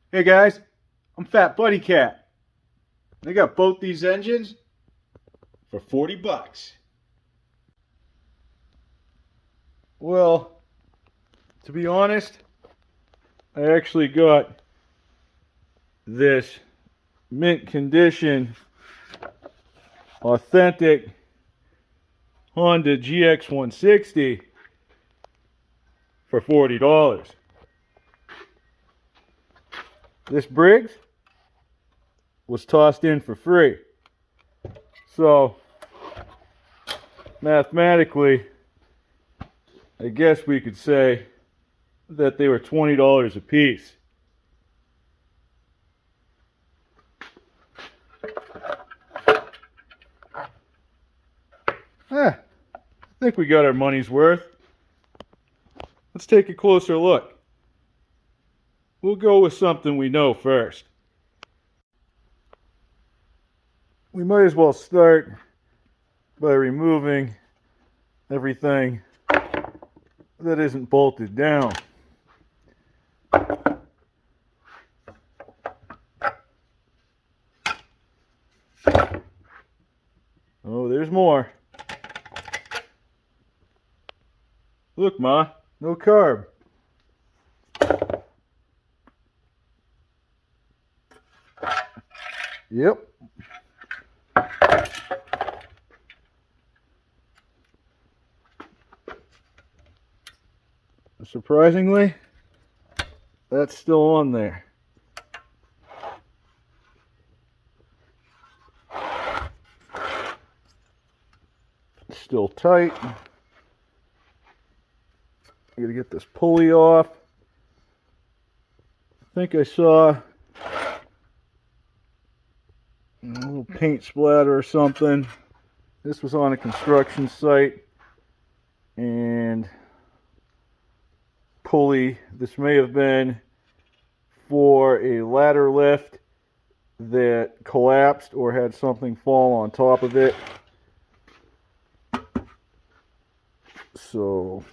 Hey guys, I'm FatBuddyCat. I got both these engines for 40 bucks. Well, to be honest, I actually got this mint condition, authentic Honda Gx160 for $40. This Briggs was tossed in for free. So, mathematically, I guess we could say that they were $20 a piece. I think we got our money's worth. Let's take a closer look. We'll go with something we know first. We might as well start by removing everything that isn't bolted down. Oh, there's more. Look, Ma, no carb. Yep. Surprisingly, that's still on there. It's still tight. I gotta get this pulley off. I think I saw a little paint splatter or something. This was on a construction site, and pulley, this may have been for a ladder lift that collapsed or had something fall on top of it. So,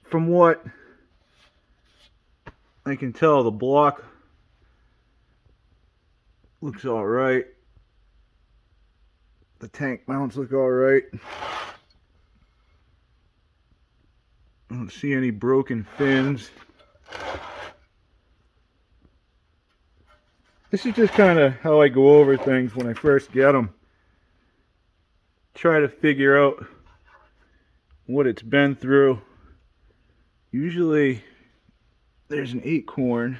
from what I can tell, the block looks all right. The tank mounts look all right. I don't see any broken fins. This is just kind of how I go over things when I first get them. Try to figure out what it's been through. Usually there's an acorn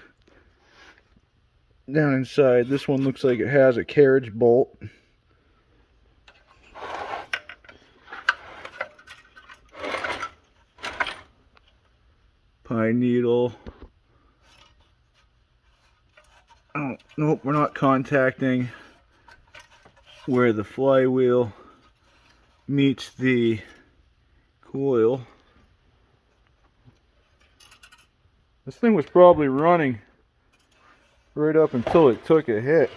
down inside. This one looks like it has a carriage bolt. Pine needle. Oh, nope, we're not contacting where the flywheel meets the coil. This thing was probably running right up until it took a hit.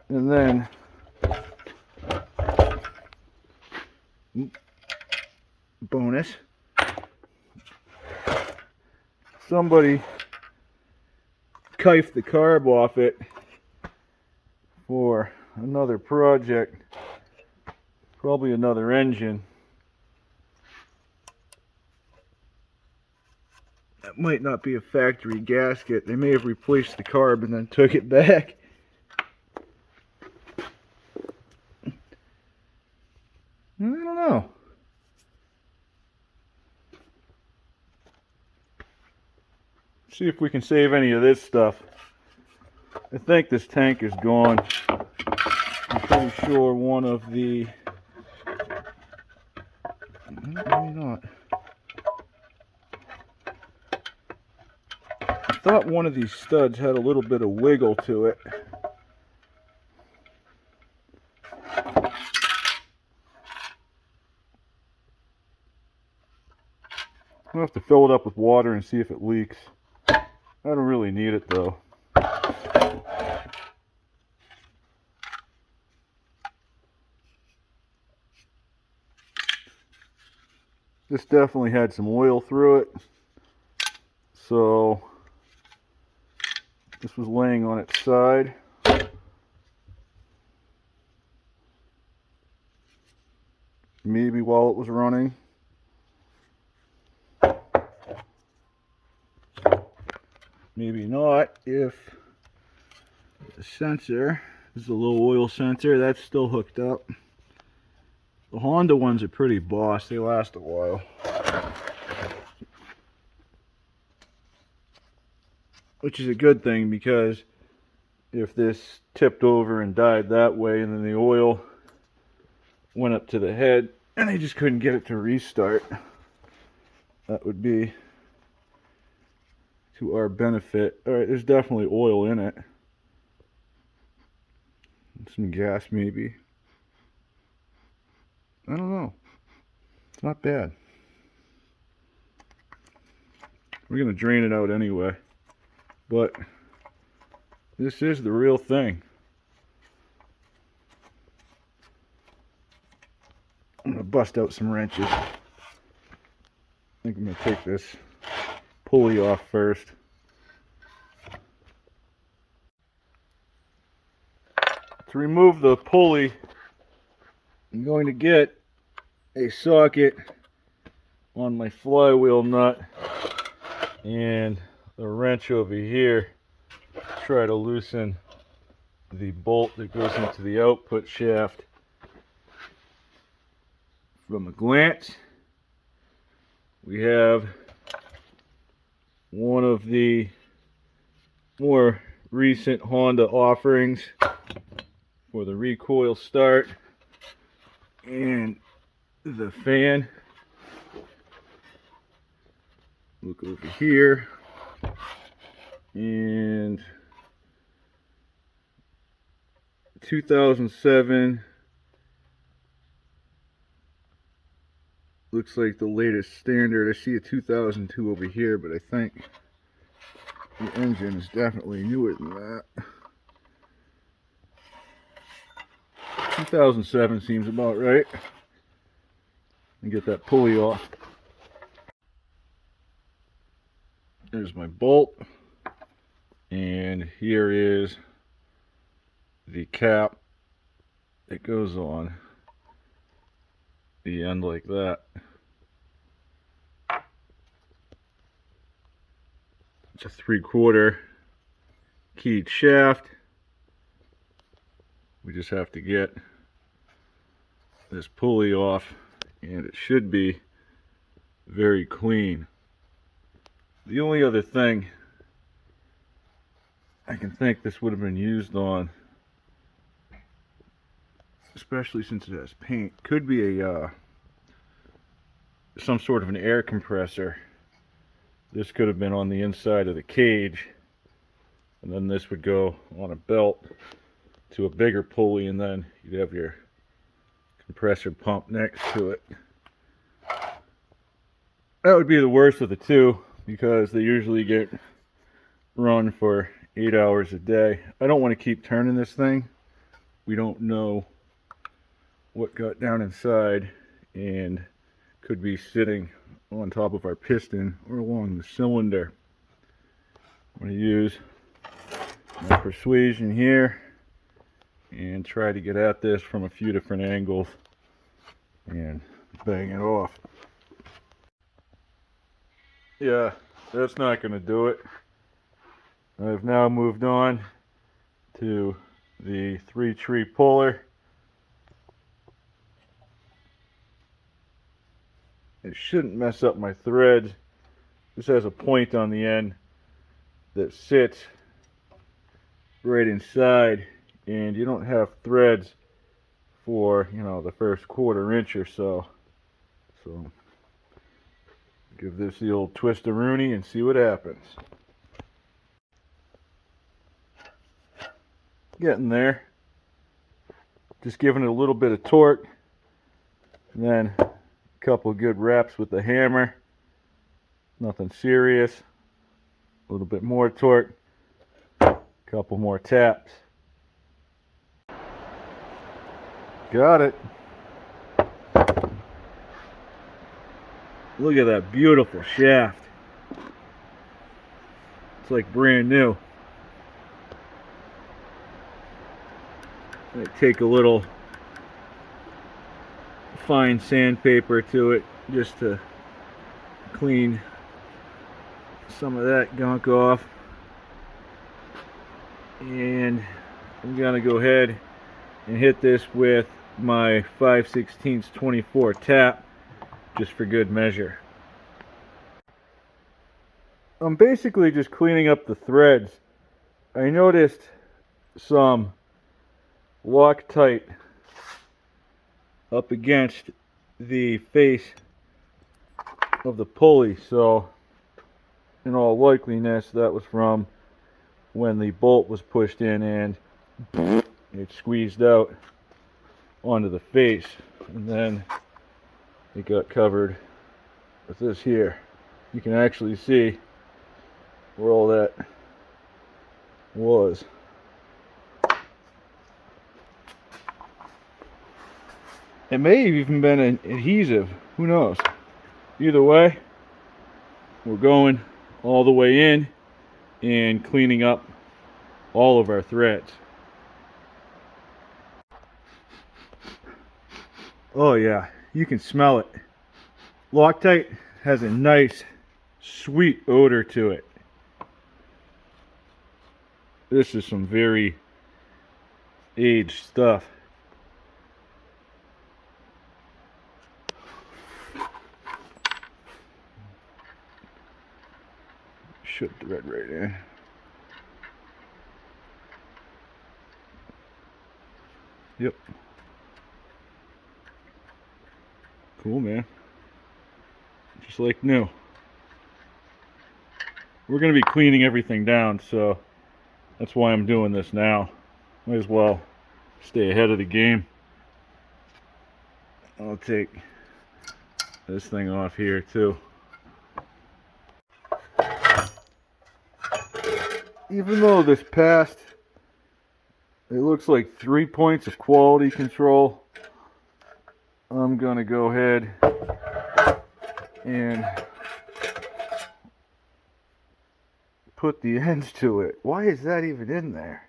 And then bonus, somebody kifed the carb off it for another project, probably another engine. That might not be a factory gasket. They may have replaced the carb and then took it back. I don't know. See if we can save any of this stuff. I think this tank is gone. I'm pretty sure one of the... Maybe not. I thought one of these studs had a little bit of wiggle to it. I'll have to fill it up with water and see if it leaks. I don't really need it though. This definitely had some oil through it. So This was laying on its side. Maybe while it was running. Maybe not if the sensor, this is a low oil sensor, that's still hooked up. The Honda ones are pretty boss, they last a while. Which is a good thing, because if this tipped over and died that way and then the oil went up to the head and I just couldn't get it to restart, that would be to our benefit. Alright, there's definitely oil in it. Some gas maybe. I don't know. It's not bad. We're going to drain it out anyway. But this is the real thing. I'm going to bust out some wrenches. I think I'm going to take this pulley off first. To remove the pulley, I'm going to get a socket on my flywheel nut and a wrench over here. Try to loosen the bolt that goes into the output shaft. From a glance, we have one of the more recent Honda offerings for the recoil start and the fan. Look over here, and 2007 looks like the latest standard. I see a 2002 over here, but I think the engine is definitely newer than that. 2007 seems about right. And get that pulley off. There's my bolt, and here is the cap that goes on the end like that. It's a 3/4 keyed shaft. We just have to get this pulley off, and it should be very clean. The only other thing I can think this would have been used on, especially since it has paint, could be a some sort of an air compressor. This could have been on the inside of the cage, and then this would go on a belt to a bigger pulley, and then you'd have your compressor pump next to it. That would be the worst of the two, because they usually get run for 8 hours a day. I don't want to keep turning this thing. We don't know what got down inside and could be sitting on top of our piston or along the cylinder. I'm going to use my persuasion here and try to get at this from a few different angles and bang it off. Yeah, that's not going to do it. I've now moved on to the 3-tree puller. It shouldn't mess up my threads. This has a point on the end that sits right inside, and you don't have threads for, you know, the first 1/4 inch or so. So give this the old twist-a-rooney and see what happens. Getting there. Just giving it a little bit of torque, and then a couple good reps with the hammer. Nothing serious. A little bit more torque. A couple more taps. Got it. Look at that beautiful shaft. It's like brand new. I take a little fine sandpaper to it just to clean some of that gunk off. And I'm gonna go ahead and hit this with my 5/16 24 tap just for good measure. I'm basically just cleaning up the threads. I noticed some Loctite up against the face of the pulley, so in all likeliness that was from when the bolt was pushed in and it squeezed out onto the face, and then it got covered with this here. You can actually see where all that was. It may have even been an adhesive, who knows. Either way, we're going all the way in and cleaning up all of our threads. Oh yeah, you can smell it. Loctite has a nice, sweet odor to it. This is some very aged stuff. Should thread right in. Yep. Cool, man. Just like new. We're going to be cleaning everything down, so that's why I'm doing this now. Might as well stay ahead of the game. I'll take this thing off here too. Even though this passed, it looks like 3 points of quality control, I'm gonna go ahead and put the ends to it. Why is that even in there?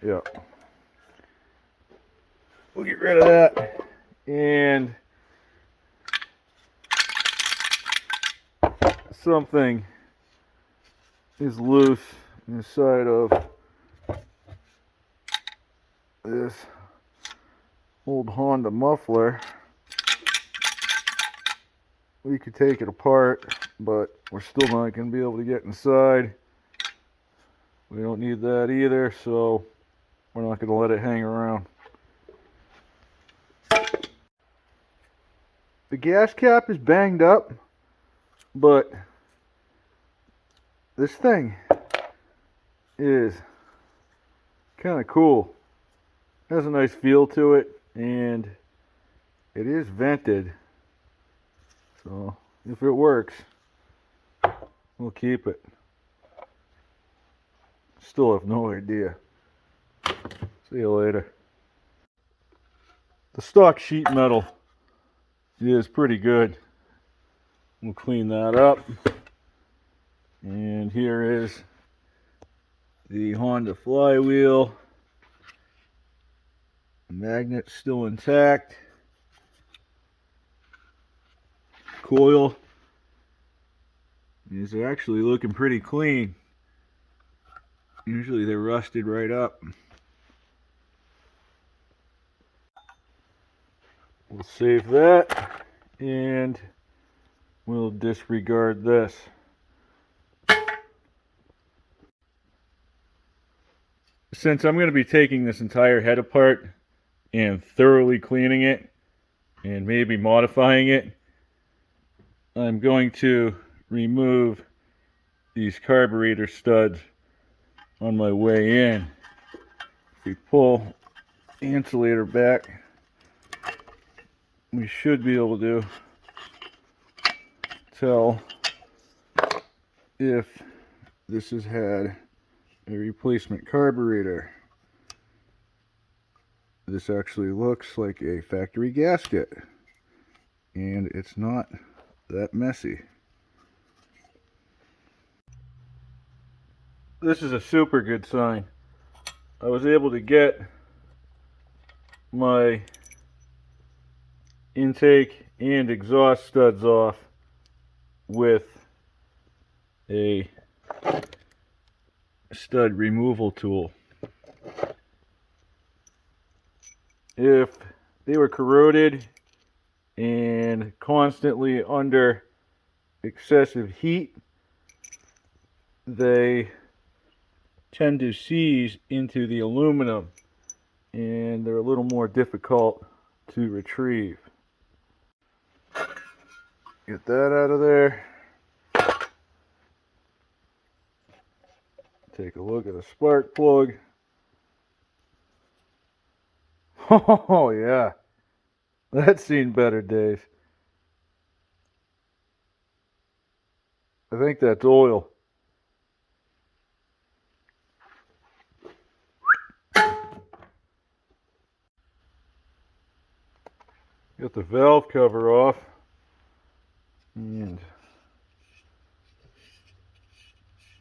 Yep. We'll get rid of that. And something is loose inside of this old Honda muffler. We could take it apart, but we're still not going to be able to get inside. We don't need that either, so we're not going to let it hang around. The gas cap is banged up, but this thing is kind of cool. It has a nice feel to it, and it is vented. So if it works, we'll keep it. Still have no idea. See you later. The stock sheet metal is pretty good. We'll clean that up. And here is the Honda Flywheel. The magnet's still intact. Coil is actually looking pretty clean. Usually they're rusted right up. We'll save that and we'll disregard this. Since I'm going to be taking this entire head apart and thoroughly cleaning it and maybe modifying it, I'm going to remove these carburetor studs on my way in. If we pull the insulator back, we should be able to tell if this has had a replacement carburetor. This actually looks like a factory gasket, and it's not that messy. this is a super good sign. I was able to get my intake and exhaust studs off with a stud removal tool. If they were corroded and constantly under excessive heat, they tend to seize into the aluminum and they're a little more difficult to retrieve. Get that out of there. Take a look at a spark plug. Oh yeah, that's seen better days. I think that's oil. Got the valve cover off, and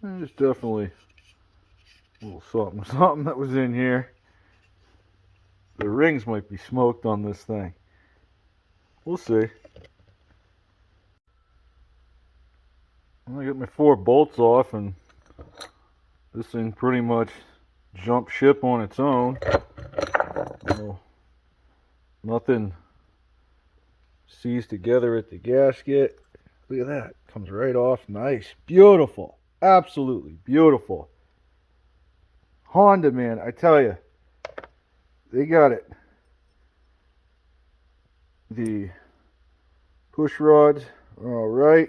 there's definitely a little something that was in here. The rings might be smoked on this thing. We'll see. I got my 4 bolts off, and this thing pretty much jumped ship on its own. Well, nothing seized together at the gasket. Look at that. Comes right off. Nice. Beautiful. Absolutely beautiful. Honda, man, I tell you, they got it. The push rods are all right.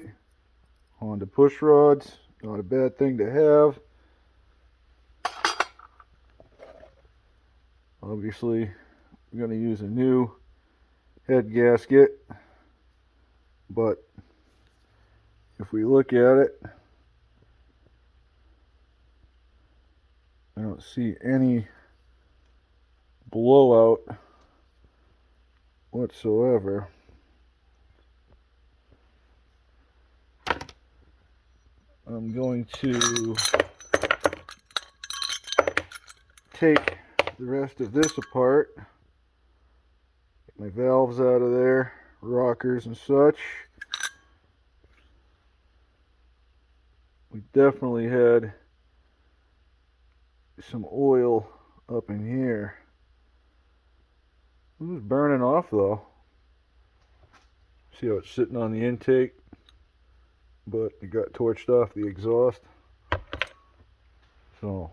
Honda push rods, not a bad thing to have. Obviously, we're going to use a new head gasket, but if we look at it, I don't see any blowout whatsoever. I'm going to take the rest of this apart, get my valves out of there, rockers and such. We definitely had some oil up in here. It was burning off though. See how it's sitting on the intake, but it got torched off the exhaust. So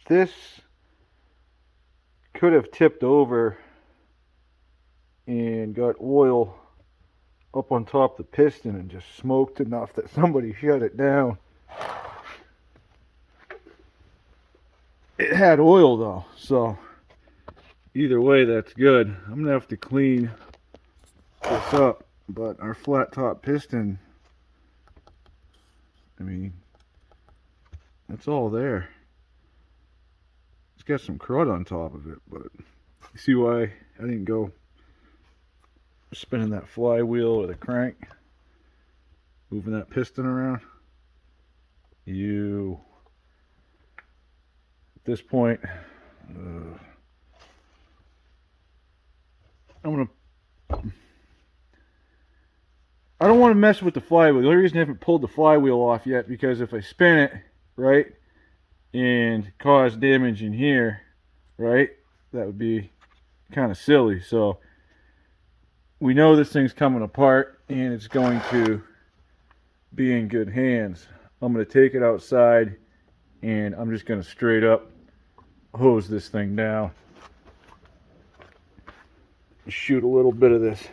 this could have tipped over and got oil up on top of the piston and just smoked enough that somebody shut it down. It had oil though, so either way that's good. I'm gonna have to clean this up, but our flat top piston, I mean, it's all there. It's got some crud on top of it, but you see why I didn't go spinning that flywheel or the crank, moving that piston around. At this point, I don't want to mess with the flywheel. The only reason I haven't pulled the flywheel off yet, because if I spin it, right, and cause damage in here, right, that would be kind of silly. So we know this thing's coming apart and it's going to be in good hands. I'm going to take it outside and I'm just going to straight up hose this thing down. Shoot a little bit of this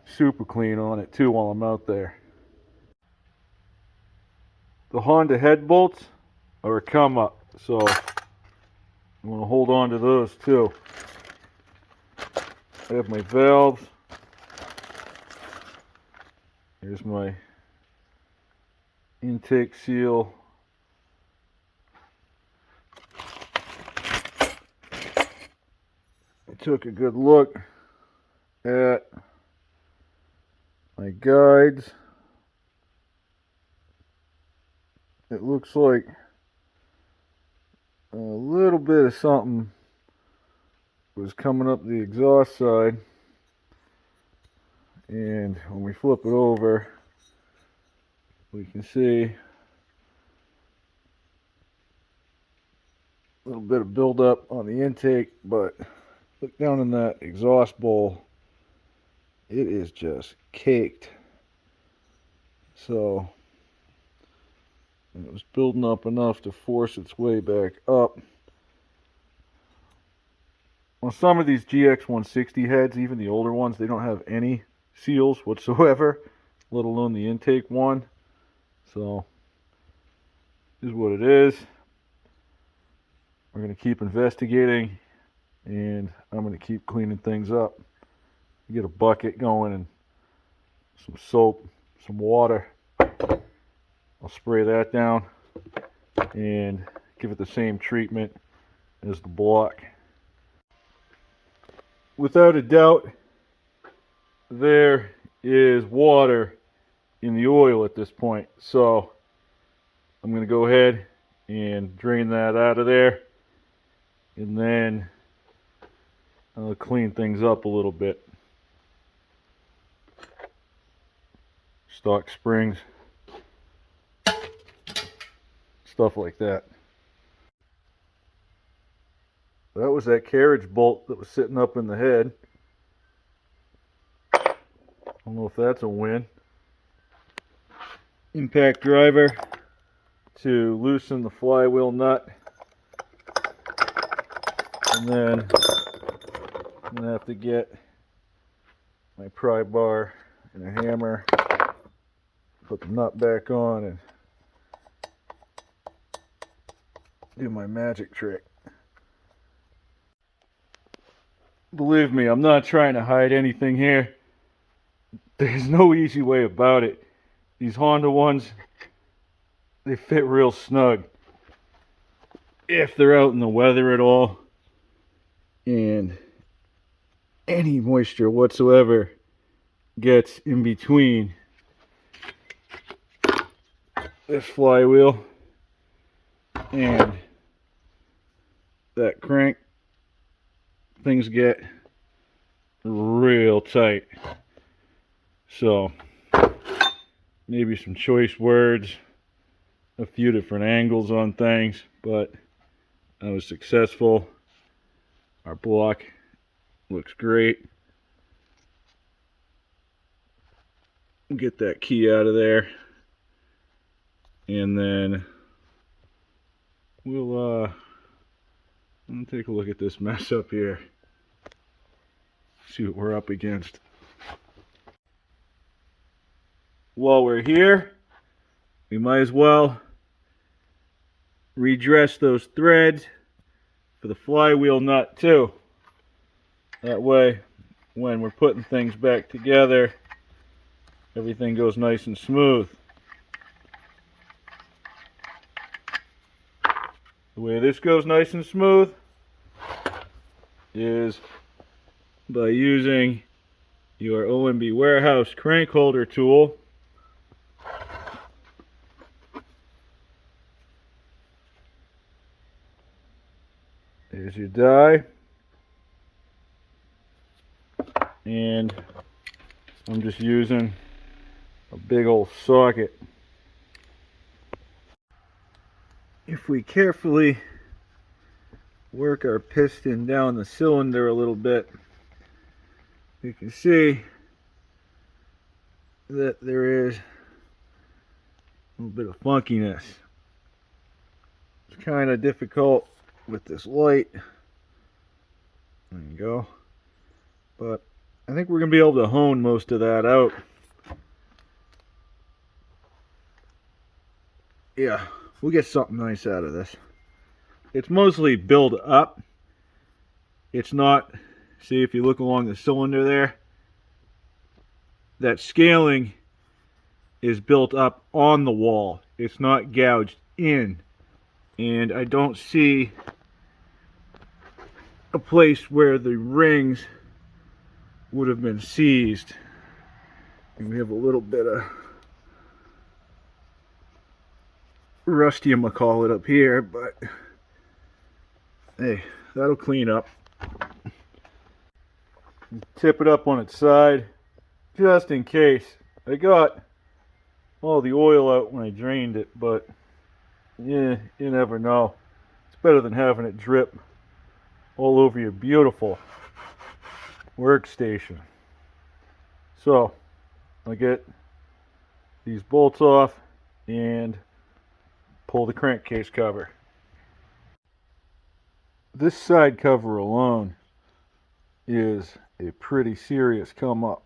super clean on it too while I'm out there. The Honda head bolts are a come up, so I'm going to hold on to those too. I have my valves. Here's my intake seal. I took a good look at my guides. it looks like a little bit of something was coming up the exhaust side, and when we flip it over we can see a little bit of buildup on the intake, but look down in that exhaust bowl, it is just caked. So it was building up enough to force its way back up. On some of these GX160 heads, even the older ones, they don't have any seals whatsoever, let alone the intake one. So, this is what it is. We're going to keep investigating, and I'm going to keep cleaning things up. Get a bucket going and some soap, some water. I'll spray that down and give it the same treatment as the block. Without a doubt, there is water in the oil at this point, so I'm going to go ahead and drain that out of there, and then I'll clean things up a little bit. Stock springs, stuff like that. That was that carriage bolt that was sitting up in the head. I don't know if that's a win. Impact driver to loosen the flywheel nut. And then I'm going to have to get my pry bar and a hammer, put the nut back on, and do my magic trick. Believe me, I'm not trying to hide anything here. There's no easy way about it. These Honda ones, they fit real snug if they're out in the weather at all, and any moisture whatsoever gets in between this flywheel and that crank, things get real tight. So maybe some choice words, a few different angles on things, but I was successful. Our block looks great. Get that key out of there, and then we'll take a look at this mess up here. See what we're up against. While we're here, we might as well redress those threads for the flywheel nut too. That way, when we're putting things back together, everything goes nice and smooth. The way this goes nice and smooth is by using your OMB Warehouse crank holder tool. There's your die, and I'm just using a big old socket. If we carefully work our piston down the cylinder a little bit, you can see that there is a little bit of funkiness. It's kind of difficult with this light. There you go. But I think we're going to be able to hone most of that out. Yeah, we'll get something nice out of this. It's mostly built up. It's not, see if you look along the cylinder there, that scaling is built up on the wall. It's not gouged in. And I don't see a place where the rings would have been seized. And we have a little bit of rusty, I'm gonna call it up here, but hey, that'll clean up. Tip it up on its side just in case. I got all the oil out when I drained it, but yeah, you never know. It's better than having it drip all over your beautiful workstation. So I'll get these bolts off and pull the crankcase cover. This side cover alone is a pretty serious come up.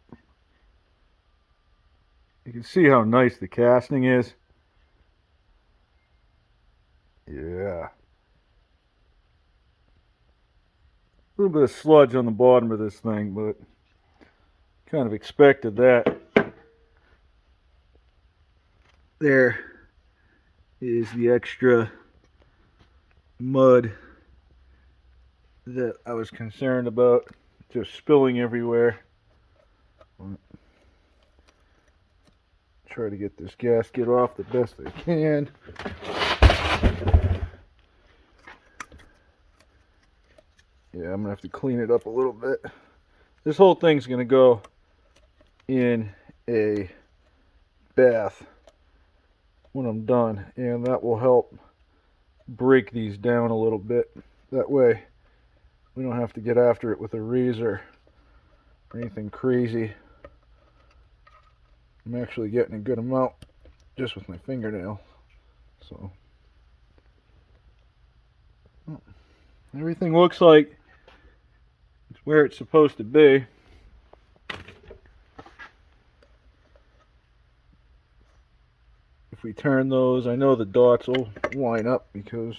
You can see how nice the casting is. Yeah. A little bit of sludge on the bottom of this thing, but kind of expected that. There is the extra mud that I was concerned about just spilling everywhere. Try to get this gasket off the best I can. Yeah, I'm gonna have to clean it up a little bit. This whole thing's gonna go in a bath when I'm done, and that will help break these down a little bit. That way we don't have to get after it with a razor or anything crazy. I'm actually getting a good amount just with my fingernail. So everything looks like it's where it's supposed to be. If we turn those, I know the dots will line up because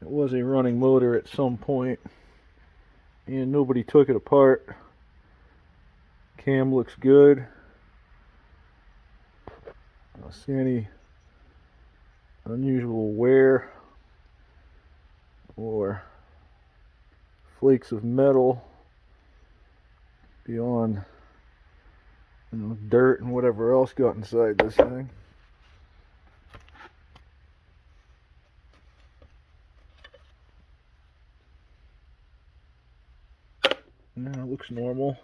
it was a running motor at some point and nobody took it apart. Cam looks good. I don't see any unusual wear or flakes of metal beyond, dirt and whatever else got inside this thing. Yeah, it looks normal.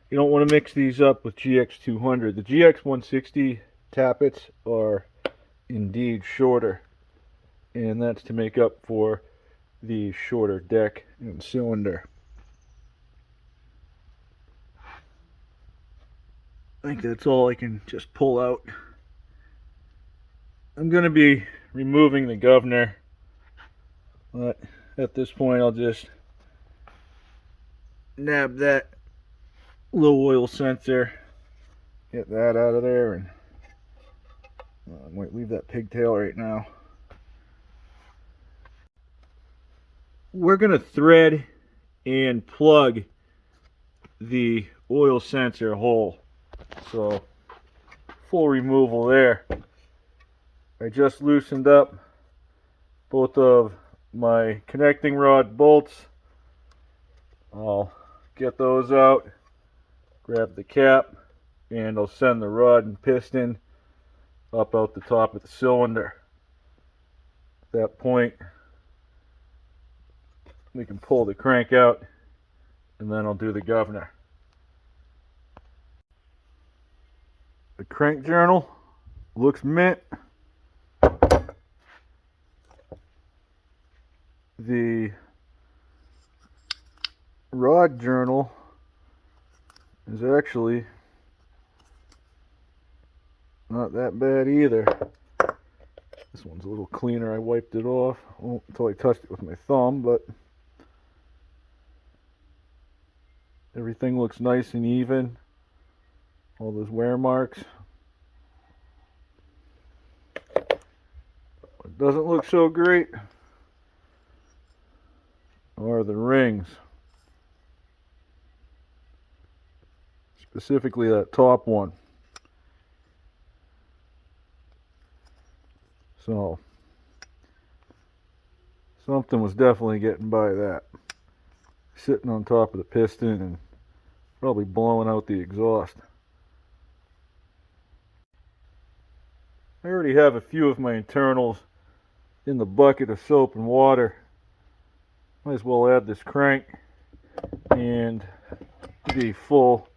You don't want to mix these up with GX200. The Gx160 tappets are indeed shorter, and that's to make up for the shorter deck and cylinder. I think that's all I can just pull out. I'm going to be removing the governor, but at this point I'll just nab that low oil sensor, get that out of there, and I might leave that pigtail right now. We're going to thread and plug the oil sensor hole. So full removal there. I just loosened up both of my connecting rod bolts. I'll get those out, grab the cap, and I'll send the rod and piston up out the top of the cylinder. At that point, we can pull the crank out, and then I'll do the governor. The crank journal looks mint. The rod journal is actually not that bad either. This one's a little cleaner. I wiped it off until I touched it with my thumb, but everything looks nice and even. All those wear marks. What doesn't look so great are the rings. Specifically that top one. So something was definitely getting by that. Sitting on top of the piston and probably blowing out the exhaust. I already have a few of my internals in the bucket of soap and water. Might as well add this crank and the full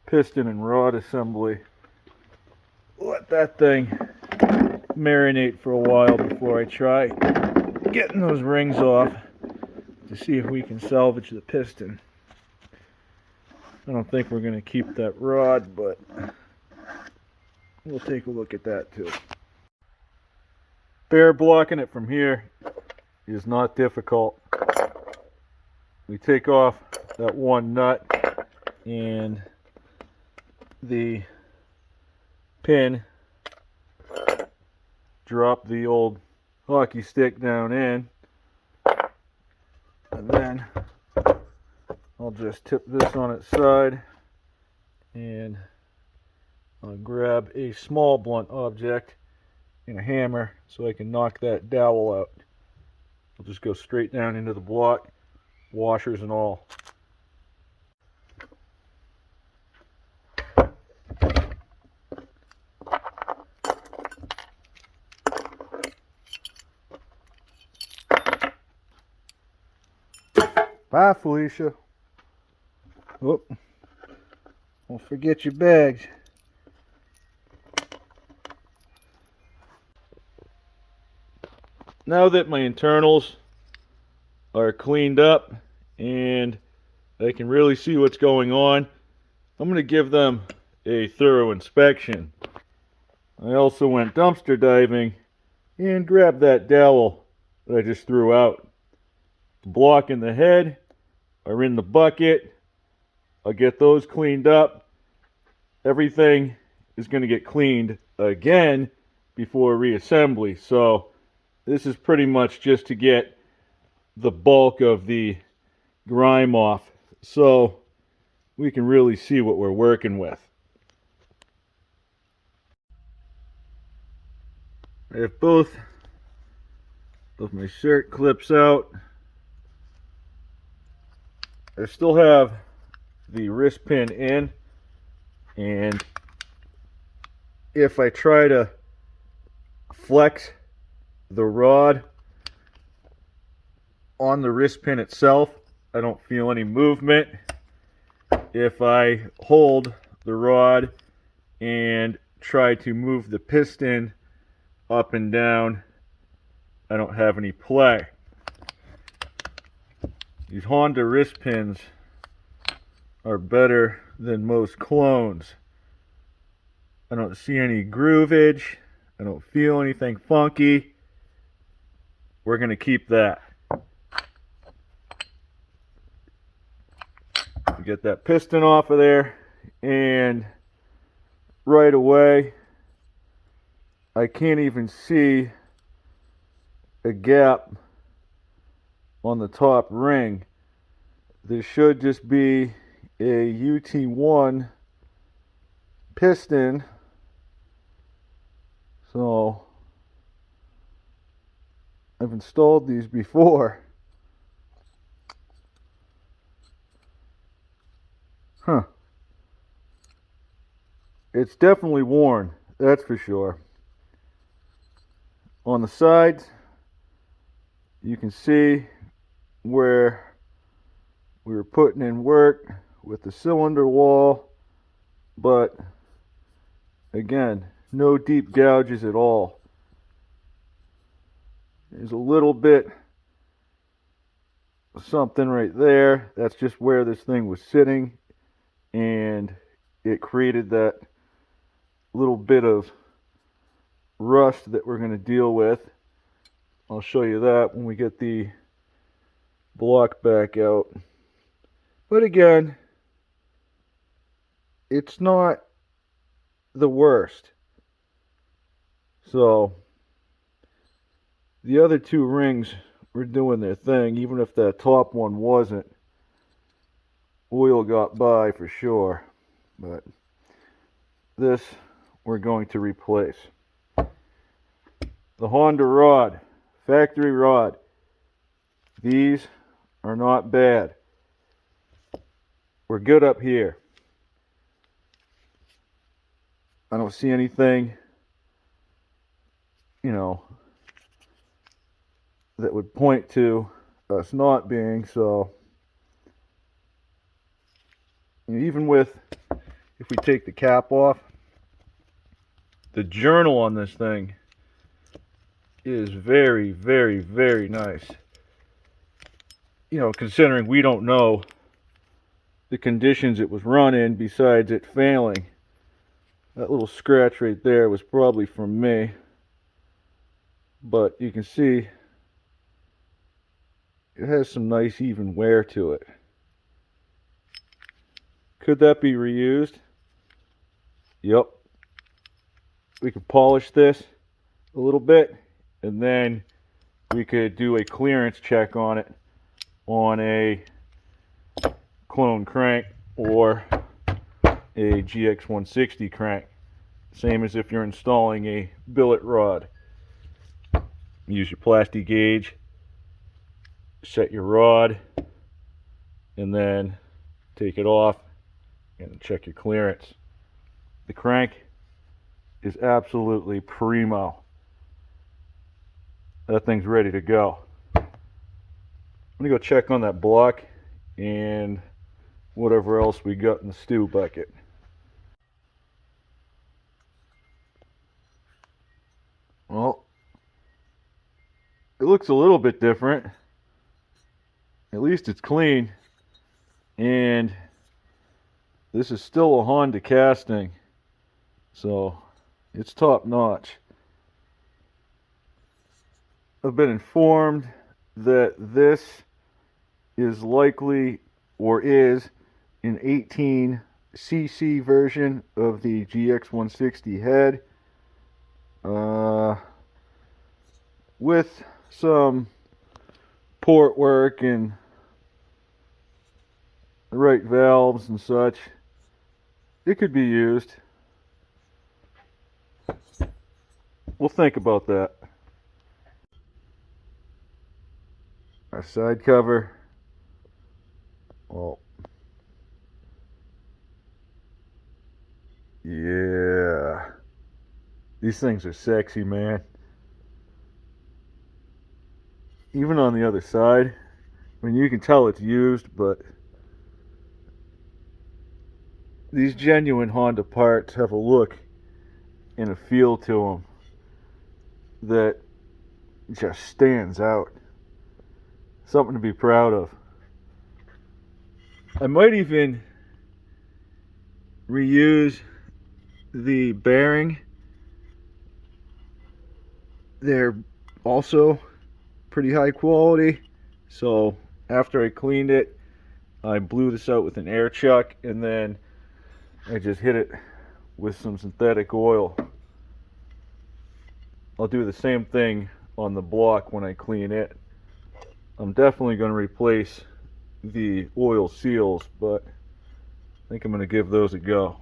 piston and rod assembly. Let that thing marinate for a while before I try getting those rings off to see if we can salvage the piston. I don't think we're going to keep that rod, but we'll take a look at that too. Bare blocking it from here is not difficult. We take off that one nut and the pin, drop the old hockey stick down in, and then I'll just tip this on its side and I'll grab a small blunt object and a hammer so I can knock that dowel out. I'll just go straight down into the block, washers and all. Bye, Felicia. Oh, don't forget your bags. Now that my internals are cleaned up and I can really see what's going on, I'm going to give them a thorough inspection. I also went dumpster diving and grabbed that dowel that I just threw out. The block and the head are in the bucket. I'll get those cleaned up. Everything is going to get cleaned again before reassembly. So this is pretty much just to get the bulk of the grime off so we can really see what we're working with. I have both of my shirt clips out. I still have the wrist pin in, and if I try to flex the rod on the wrist pin itself, I don't feel any movement. If I hold the rod and try to move the piston up and down, I don't have any play. These Honda wrist pins are better than most clones. I don't see any groovage. I don't feel anything funky. We're going to keep that. Get that piston off of there, and right away I can't even see a gap on the top ring. This should just be a UT1 piston. So I've installed these before. It's definitely worn, that's for sure. On the sides, you can see where we were putting in work with the cylinder wall, but again, no deep gouges at all. There's a little bit of something right there. That's just where this thing was sitting, and it created that little bit of rust that we're going to deal with. I'll show you that when we get the block back out. But again, it's not the worst. So the other two rings were doing their thing, even if that top one wasn't. Oil got by for sure, but this we're going to replace. The Honda rod, factory rod, these are not bad. We're good up here. I don't see anything you know, that would point to us not being. So even with, if we take the cap off, the journal on this thing is very, very, very nice. You know, considering we don't know the conditions it was run in besides it failing. That little scratch right there was probably from me. But you can see it has some nice even wear to it. Could that be reused? Yep. We could polish this a little bit, and then we could do a clearance check on it on a clone crank or a GX160 crank. Same as if you're installing a billet rod. Use your plastic gauge, set your rod, and then take it off and check your clearance. The crank is absolutely primo. That thing's ready to go. I'm gonna go check on that block and whatever else we got in the stew bucket. Well, it looks a little bit different. At least it's clean. And this is still a Honda casting, so it's top notch. I've been informed that this is likely, or is, an 18cc version of the GX160 head, with some port work and the right valves and such. It could be used. We'll think about that. Our side cover. Well, yeah. These things are sexy, man. Even on the other side, I mean, you can tell it's used, but these genuine Honda parts have a look and a feel to them that just stands out. Something to be proud of. I might even reuse the bearing. They're also pretty high quality. So after I cleaned it, I blew this out with an air chuck, and then I just hit it with some synthetic oil. I'll do the same thing on the block when I clean it. I'm definitely going to replace the oil seals, but I think I'm going to give those a go.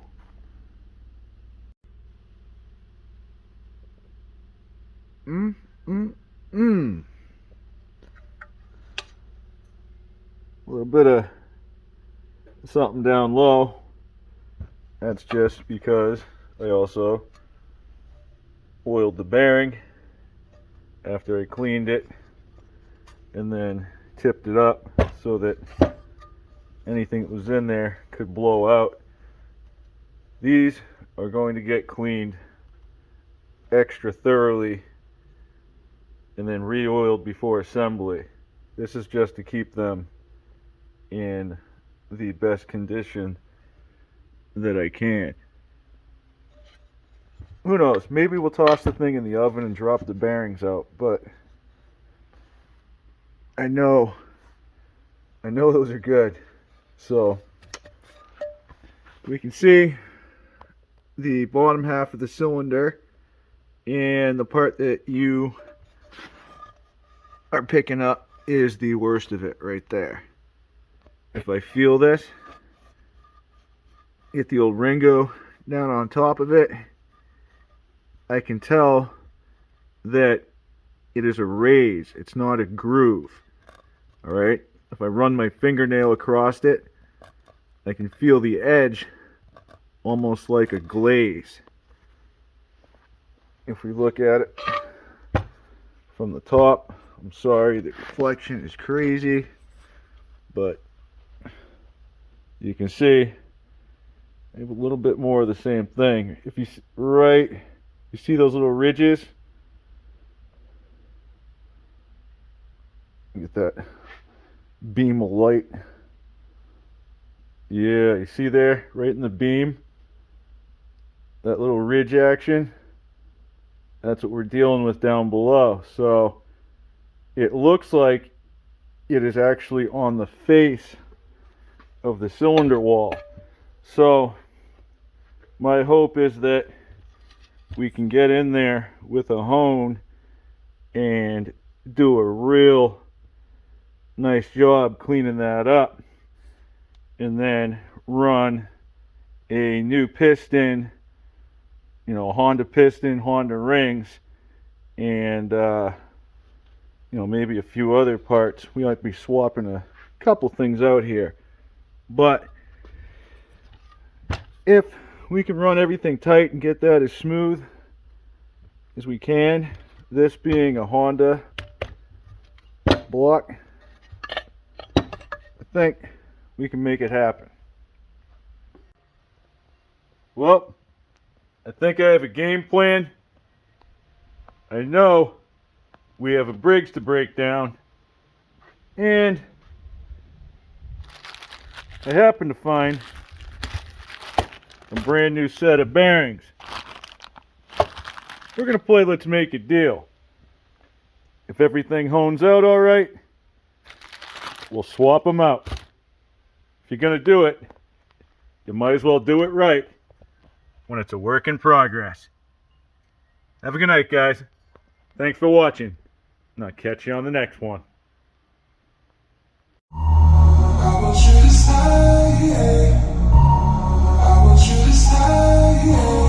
A little bit of something down low. That's just because I also oiled the bearing after I cleaned it and then tipped it up so that anything that was in there could blow out. These are going to get cleaned extra thoroughly and then re-oiled before assembly. This is just to keep them in the best condition that I can. Who knows, maybe we'll toss the thing in the oven and drop the bearings out, but I know those are good. So we can see the bottom half of the cylinder, and the part that you are picking up is the worst of it right there. If I feel this, get the old Ringo down on top of it, I can tell that it is a raise. It's not a groove. Alright? If I run my fingernail across it, I can feel the edge almost like a glaze. If we look at it from the top. I'm sorry, the reflection is crazy, but you can see I have a little bit more of the same thing. If you you see those little ridges? Get that beam of light. Yeah, you see there, right in the beam, that little ridge action. That's what we're dealing with down below. So it looks like it is actually on the face of the cylinder wall. So my hope is that we can get in there with a hone and do a real nice job cleaning that up, and then run a new piston, you know, Honda piston, Honda rings, and you know, maybe a few other parts. We might be swapping a couple things out here, but if we can run everything tight and get that as smooth as we can, this being a Honda block, I think we can make it happen. Well, I think I have a game plan. I know we have a Briggs to break down, and I happen to find a brand new set of bearings. We're going to play Let's Make a Deal. If everything hones out all right, we'll swap them out. If you're going to do it, you might as well do it right when it's a work in progress. Have a good night, guys. Thanks for watching, and I'll catch you on the next one. I want you to stay. I want you to stay.